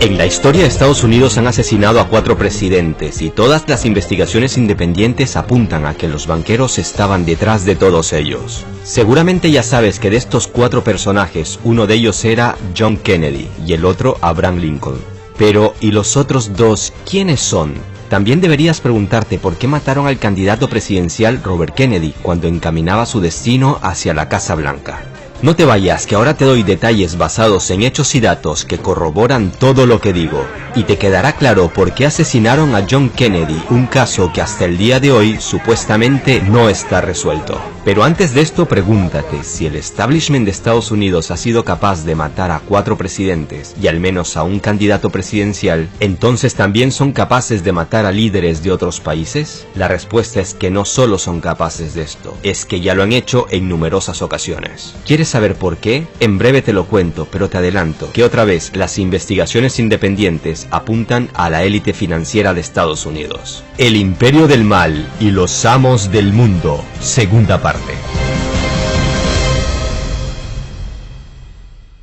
En la historia de Estados Unidos han asesinado a 4 presidentes y todas las investigaciones independientes apuntan a que los banqueros estaban detrás de todos ellos. Seguramente ya sabes que de estos 4 personajes, uno de ellos era John Kennedy y el otro Abraham Lincoln. Pero, ¿y los otros 2 quiénes son? También deberías preguntarte por qué mataron al candidato presidencial Robert Kennedy cuando encaminaba su destino hacia la Casa Blanca. No te vayas, que ahora te doy detalles basados en hechos y datos que corroboran todo lo que digo. Y te quedará claro por qué asesinaron a John Kennedy, un caso que hasta el día de hoy supuestamente no está resuelto. Pero antes de esto pregúntate, si el establishment de Estados Unidos ha sido capaz de matar a 4 presidentes y al menos a un candidato presidencial, ¿entonces también son capaces de matar a líderes de otros países? La respuesta es que no solo son capaces de esto, es que ya lo han hecho en numerosas ocasiones. ¿Quieres saber por qué? En breve te lo cuento, pero te adelanto que otra vez las investigaciones independientes apuntan a la élite financiera de Estados Unidos. El imperio del mal y los amos del mundo, segunda parte.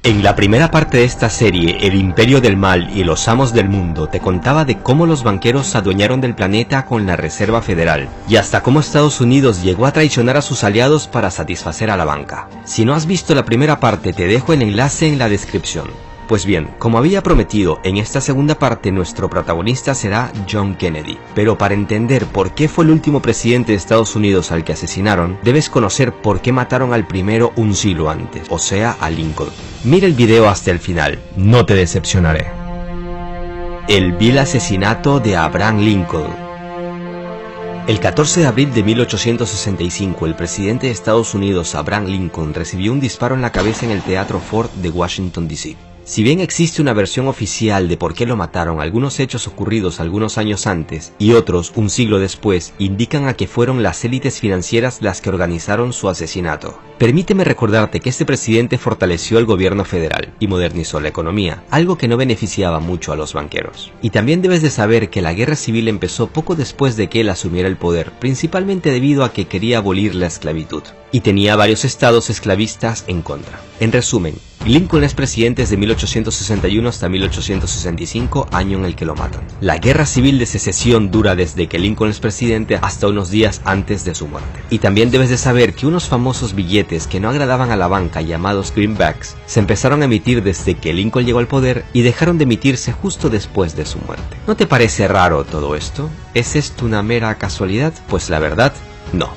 En la primera parte de esta serie, El Imperio del Mal y los Amos del Mundo, te contaba de cómo los banqueros se adueñaron del planeta con la Reserva Federal, y hasta cómo Estados Unidos llegó a traicionar a sus aliados para satisfacer a la banca. Si no has visto la primera parte, te dejo el enlace en la descripción. Pues bien, como había prometido, en esta segunda parte nuestro protagonista será John Kennedy. Pero para entender por qué fue el último presidente de Estados Unidos al que asesinaron, debes conocer por qué mataron al primero un siglo antes, o sea, a Lincoln. Mira el video hasta el final, no te decepcionaré. El vil asesinato de Abraham Lincoln. El 14 de abril de 1865, el presidente de Estados Unidos, Abraham Lincoln, recibió un disparo en la cabeza en el Teatro Ford de Washington, D.C. Si bien existe una versión oficial de por qué lo mataron, algunos hechos ocurridos algunos años antes y otros un siglo después indican a que fueron las élites financieras las que organizaron su asesinato. Permíteme recordarte que este presidente fortaleció el gobierno federal y modernizó la economía, algo que no beneficiaba mucho a los banqueros. Y también debes de saber que la guerra civil empezó poco después de que él asumiera el poder, principalmente debido a que quería abolir la esclavitud. Y tenía varios estados esclavistas en contra. En resumen, Lincoln es presidente desde 1861 hasta 1865, año en el que lo matan. La guerra civil de secesión dura desde que Lincoln es presidente hasta unos días antes de su muerte. Y también debes de saber que unos famosos billetes que no agradaban a la banca, llamados greenbacks, se empezaron a emitir desde que Lincoln llegó al poder y dejaron de emitirse justo después de su muerte. ¿No te parece raro todo esto? ¿Es esto una mera casualidad? Pues la verdad, no.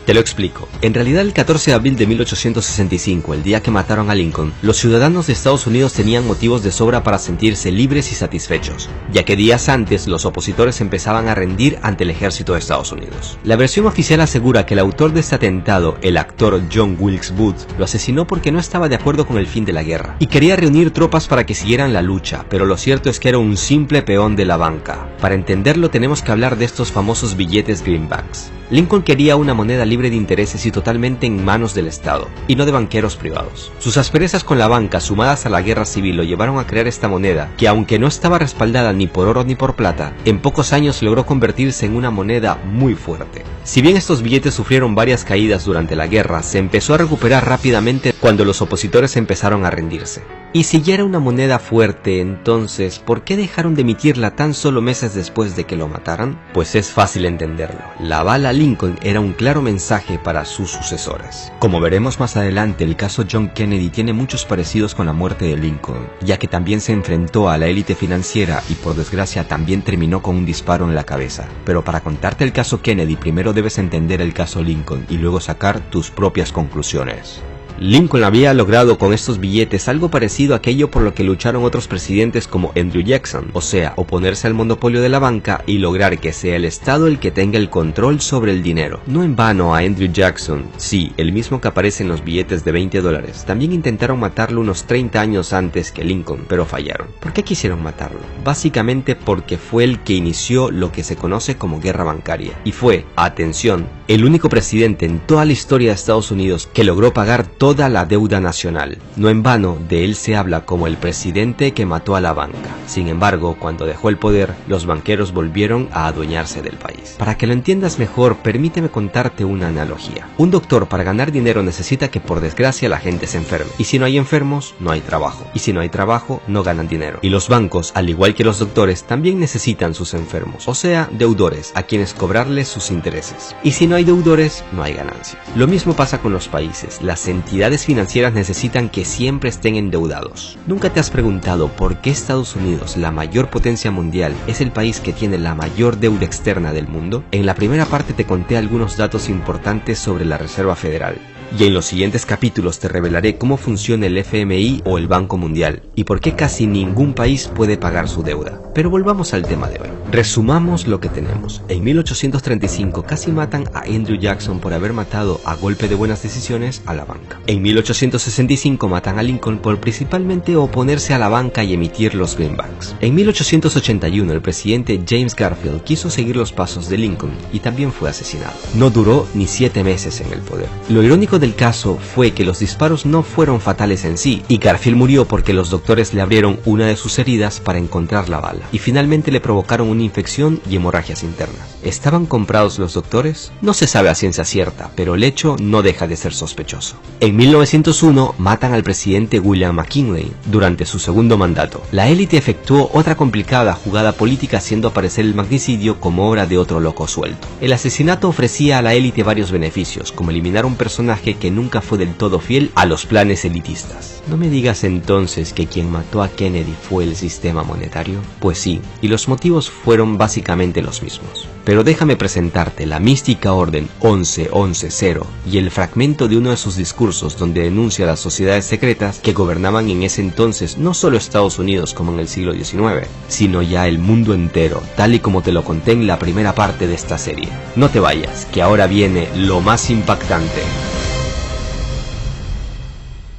Te lo explico. En realidad, el 14 de abril de 1865, el día que mataron a Lincoln, los ciudadanos de Estados Unidos tenían motivos de sobra para sentirse libres y satisfechos, ya que días antes los opositores empezaban a rendir ante el ejército de Estados Unidos. La versión oficial asegura que el autor de este atentado, el actor John Wilkes Booth, lo asesinó porque no estaba de acuerdo con el fin de la guerra y quería reunir tropas para que siguieran la lucha, pero lo cierto es que era un simple peón de la banca. Para entenderlo tenemos que hablar de estos famosos billetes greenbacks. Lincoln quería una moneda libre de intereses y totalmente en manos del Estado, y no de banqueros privados. Sus asperezas con la banca, sumadas a la guerra civil, lo llevaron a crear esta moneda, que aunque no estaba respaldada ni por oro ni por plata, en pocos años logró convertirse en una moneda muy fuerte. Si bien estos billetes sufrieron varias caídas durante la guerra, se empezó a recuperar rápidamente cuando los opositores empezaron a rendirse. Y si ya era una moneda fuerte, entonces, ¿por qué dejaron de emitirla tan solo meses después de que lo mataran? Pues es fácil entenderlo. La bala Lincoln era un claro mensaje para sus sucesores. Como veremos más adelante, el caso John Kennedy tiene muchos parecidos con la muerte de Lincoln, ya que también se enfrentó a la élite financiera y por desgracia también terminó con un disparo en la cabeza. Pero para contarte el caso Kennedy, primero debes entender el caso Lincoln y luego sacar tus propias conclusiones. Lincoln había logrado con estos billetes algo parecido a aquello por lo que lucharon otros presidentes como Andrew Jackson, o sea, oponerse al monopolio de la banca y lograr que sea el Estado el que tenga el control sobre el dinero. No en vano a Andrew Jackson, sí, el mismo que aparece en los billetes de $20, también intentaron matarlo unos 30 años antes que Lincoln, pero fallaron. ¿Por qué quisieron matarlo? Básicamente porque fue el que inició lo que se conoce como guerra bancaria, y fue, atención, el único presidente en toda la historia de Estados Unidos que logró pagar toda la deuda nacional. No en vano, de él se habla como el presidente que mató a la banca. Sin embargo, cuando dejó el poder, los banqueros volvieron a adueñarse del país. Para que lo entiendas mejor, permíteme contarte una analogía. Un doctor para ganar dinero necesita que por desgracia la gente se enferme. Y si no hay enfermos, no hay trabajo. Y si no hay trabajo, no ganan dinero. Y los bancos, al igual que los doctores, también necesitan sus enfermos. O sea, deudores, a quienes cobrarles sus intereses. Y si no hay deudores, no hay ganancia. Lo mismo pasa con los países. Las entidades financieras necesitan que siempre estén endeudados. ¿Nunca te has preguntado por qué Estados Unidos, la mayor potencia mundial, es el país que tiene la mayor deuda externa del mundo? En la primera parte te conté algunos datos importantes sobre la Reserva Federal. Y en los siguientes capítulos te revelaré cómo funciona el FMI o el Banco Mundial y por qué casi ningún país puede pagar su deuda. Pero volvamos al tema de hoy. Resumamos lo que tenemos. En 1835 casi matan a Andrew Jackson por haber matado a golpe de buenas decisiones a la banca. En 1865 matan a Lincoln por principalmente oponerse a la banca y emitir los greenbacks. En 1881 el presidente James Garfield quiso seguir los pasos de Lincoln y también fue asesinado. No duró ni 7 meses en el poder. Lo irónico del caso fue que los disparos no fueron fatales en sí, y Garfield murió porque los doctores le abrieron una de sus heridas para encontrar la bala, y finalmente le provocaron una infección y hemorragias internas. ¿Estaban comprados los doctores? No se sabe a ciencia cierta, pero el hecho no deja de ser sospechoso. En 1901 matan al presidente William McKinley durante su segundo mandato. La élite efectuó otra complicada jugada política haciendo aparecer el magnicidio como obra de otro loco suelto. El asesinato ofrecía a la élite varios beneficios, como eliminar un personaje que nunca fue del todo fiel a los planes elitistas. ¿No me digas entonces que quien mató a Kennedy fue el sistema monetario? Pues sí, y los motivos fueron básicamente los mismos. Pero déjame presentarte la mística orden 11-11-0 y el fragmento de uno de sus discursos donde denuncia las sociedades secretas que gobernaban en ese entonces no solo Estados Unidos como en el siglo XIX, sino ya el mundo entero, tal y como te lo conté en la primera parte de esta serie. No te vayas, que ahora viene lo más impactante.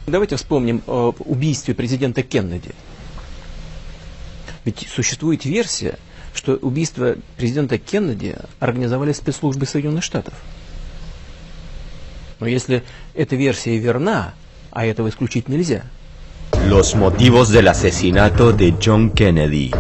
Давайте вспомним об убийстве президента Кеннеди. Ведь существует версия, что убийство президента Кеннеди организовали спецслужбы Соединенных Штатов. Но если эта версия верна, а этого исключить нельзя. Los motivos del asesinato de John Kennedy.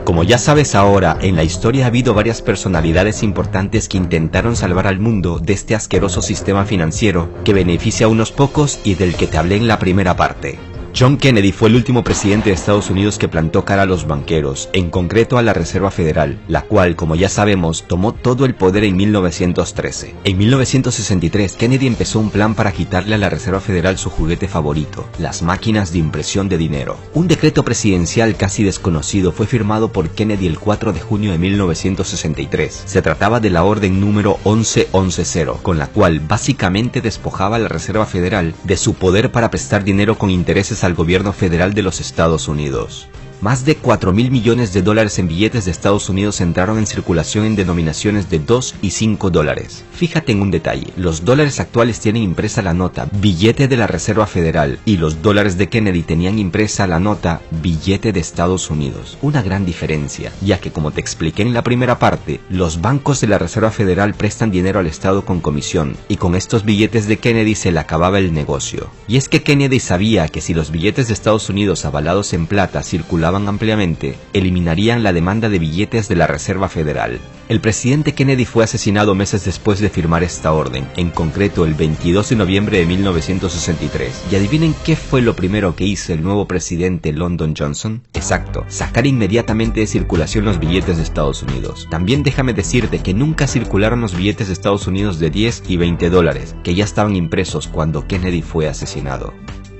Como ya sabes ahora, en la historia ha habido varias personalidades importantes que intentaron salvar al mundo de este asqueroso sistema financiero que beneficia a unos pocos y del que te hablé en la primera parte. John Kennedy fue el último presidente de Estados Unidos que plantó cara a los banqueros, en concreto a la Reserva Federal, la cual, como ya sabemos, tomó todo el poder en 1913. En 1963, Kennedy empezó un plan para quitarle a la Reserva Federal su juguete favorito, las máquinas de impresión de dinero. Un decreto presidencial casi desconocido fue firmado por Kennedy el 4 de junio de 1963. Se trataba de la orden número 11-11-0, con la cual básicamente despojaba a la Reserva Federal de su poder para prestar dinero con intereses al gobierno federal de los Estados Unidos. Más de 4.000 millones de dólares en billetes de Estados Unidos entraron en circulación en denominaciones de 2 y 5 dólares. Fíjate en un detalle, los dólares actuales tienen impresa la nota billete de la Reserva Federal y los dólares de Kennedy tenían impresa la nota billete de Estados Unidos. Una gran diferencia, ya que como te expliqué en la primera parte, los bancos de la Reserva Federal prestan dinero al Estado con comisión y con estos billetes de Kennedy se le acababa el negocio. Y es que Kennedy sabía que si los billetes de Estados Unidos avalados en plata circulaban ampliamente, eliminarían la demanda de billetes de la Reserva Federal. El presidente Kennedy fue asesinado meses después de firmar esta orden, en concreto el 22 de noviembre de 1963. ¿Y adivinen qué fue lo primero que hizo el nuevo presidente Lyndon Johnson? Exacto, sacar inmediatamente de circulación los billetes de Estados Unidos. También déjame decirte que nunca circularon los billetes de Estados Unidos de 10 y 20 dólares, que ya estaban impresos cuando Kennedy fue asesinado.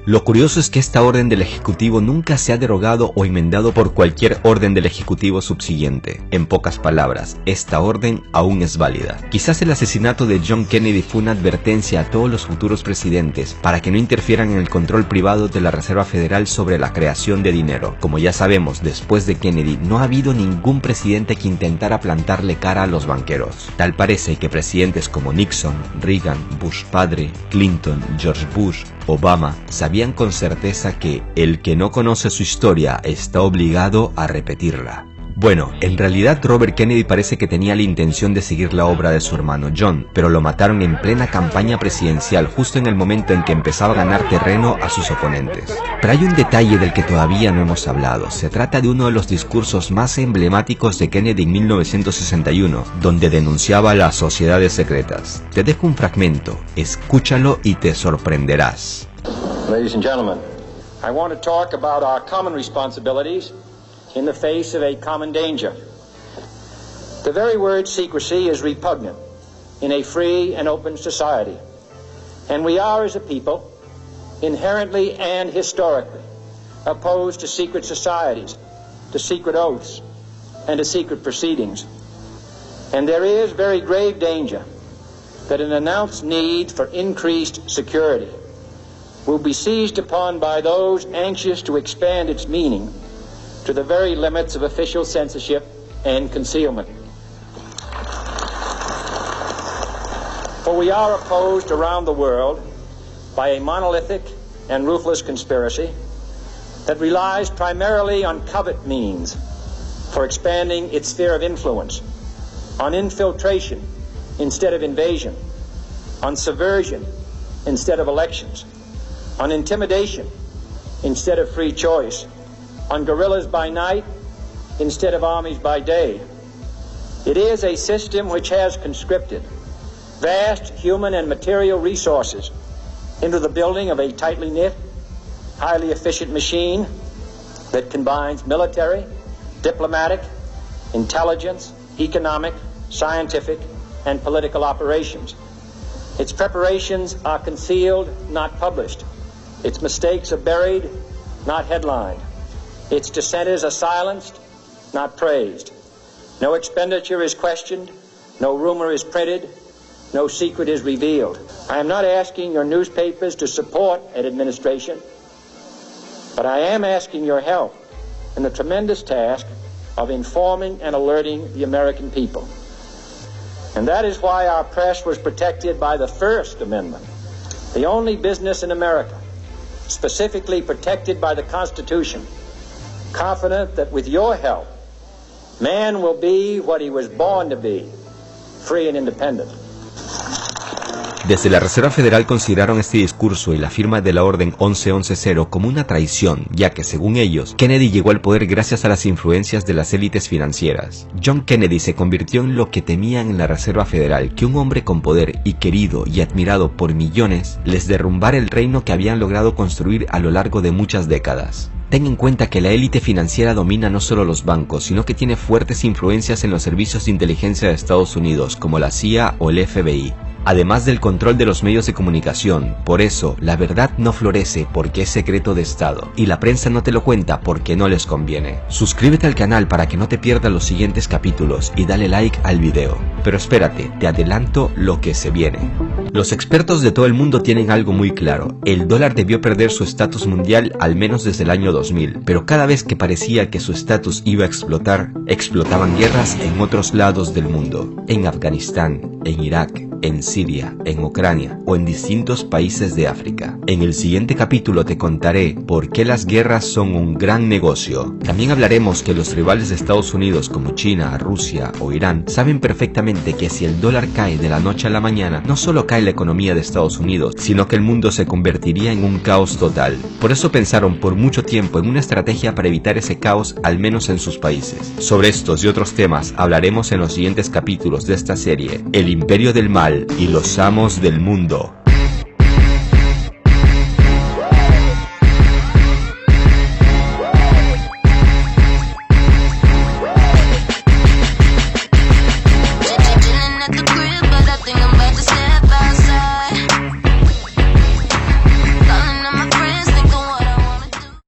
Lo curioso es que esta orden del Ejecutivo nunca se ha derogado o enmendado por cualquier orden del Ejecutivo subsiguiente. En pocas palabras, esta orden aún es válida. Quizás el asesinato de John Kennedy fue una advertencia a todos los futuros presidentes para que no interfieran en el control privado de la Reserva Federal sobre la creación de dinero. Como ya sabemos, después de Kennedy no ha habido ningún presidente que intentara plantarle cara a los banqueros. Tal parece que presidentes como Nixon, Reagan, Bush padre, Clinton, George Bush, Obama sabían con certeza que el que no conoce su historia está obligado a repetirla. Bueno, en realidad Robert Kennedy parece que tenía la intención de seguir la obra de su hermano John, pero lo mataron en plena campaña presidencial, justo en el momento en que empezaba a ganar terreno a sus oponentes. Pero hay un detalle del que todavía no hemos hablado. Se trata de uno de los discursos más emblemáticos de Kennedy en 1961, donde denunciaba las sociedades secretas. Te dejo un fragmento, escúchalo y te sorprenderás. Ladies and gentlemen, I want to talk about our common responsibilities in the face of a common danger. The very word secrecy is repugnant in a free and open society, and we are, as a people, inherently and historically opposed to secret societies, to secret oaths, and to secret proceedings. And there is very grave danger that an announced need for increased security will be seized upon by those anxious to expand its meaning to the very limits of official censorship and concealment. For we are opposed around the world by a monolithic and ruthless conspiracy that relies primarily on covert means for expanding its sphere of influence, on infiltration instead of invasion, on subversion instead of elections, on intimidation instead of free choice, on guerrillas by night instead of armies by day. It is a system which has conscripted vast human and material resources into the building of a tightly knit, highly efficient machine that combines military, diplomatic, intelligence, economic, scientific, and political operations. Its preparations are concealed, not published. Its mistakes are buried, not headlined. Its dissenters are silenced, not praised. No expenditure is questioned, no rumor is printed, no secret is revealed. I am not asking your newspapers to support an administration, but I am asking your help in the tremendous task of informing and alerting the American people. And that is why our press was protected by the First Amendment, the only business in America specifically protected by the Constitution, confident that with your help, man will be what he was born to be, free and independent. Desde la Reserva Federal consideraron este discurso y la firma de la Orden 1110 como una traición, ya que según ellos, Kennedy llegó al poder gracias a las influencias de las élites financieras. John Kennedy se convirtió en lo que temían en la Reserva Federal, que un hombre con poder y querido y admirado por millones les derrumbara el reino que habían logrado construir a lo largo de muchas décadas. Ten en cuenta que la élite financiera domina no solo los bancos, sino que tiene fuertes influencias en los servicios de inteligencia de Estados Unidos, como la CIA o el FBI. Además del control de los medios de comunicación. Por eso, la verdad no florece porque es secreto de Estado, y la prensa no te lo cuenta porque no les conviene. Suscríbete al canal para que no te pierdas los siguientes capítulos y dale like al video. Pero espérate, te adelanto lo que se viene. Los expertos de todo el mundo tienen algo muy claro: el dólar debió perder su estatus mundial al menos desde el año 2000, pero cada vez que parecía que su estatus iba a explotar, explotaban guerras en otros lados del mundo, en Afganistán, en Irak, en Siria, en Ucrania o en distintos países de África. En el siguiente capítulo te contaré por qué las guerras son un gran negocio. También hablaremos que los rivales de Estados Unidos como China, Rusia o Irán saben perfectamente que si el dólar cae de la noche a la mañana, no solo cae la economía de Estados Unidos, sino que el mundo se convertiría en un caos total. Por eso pensaron por mucho tiempo en una estrategia para evitar ese caos, al menos en sus países. Sobre estos y otros temas hablaremos en los siguientes capítulos de esta serie, El Imperio del Mal y los Amos del Mundo.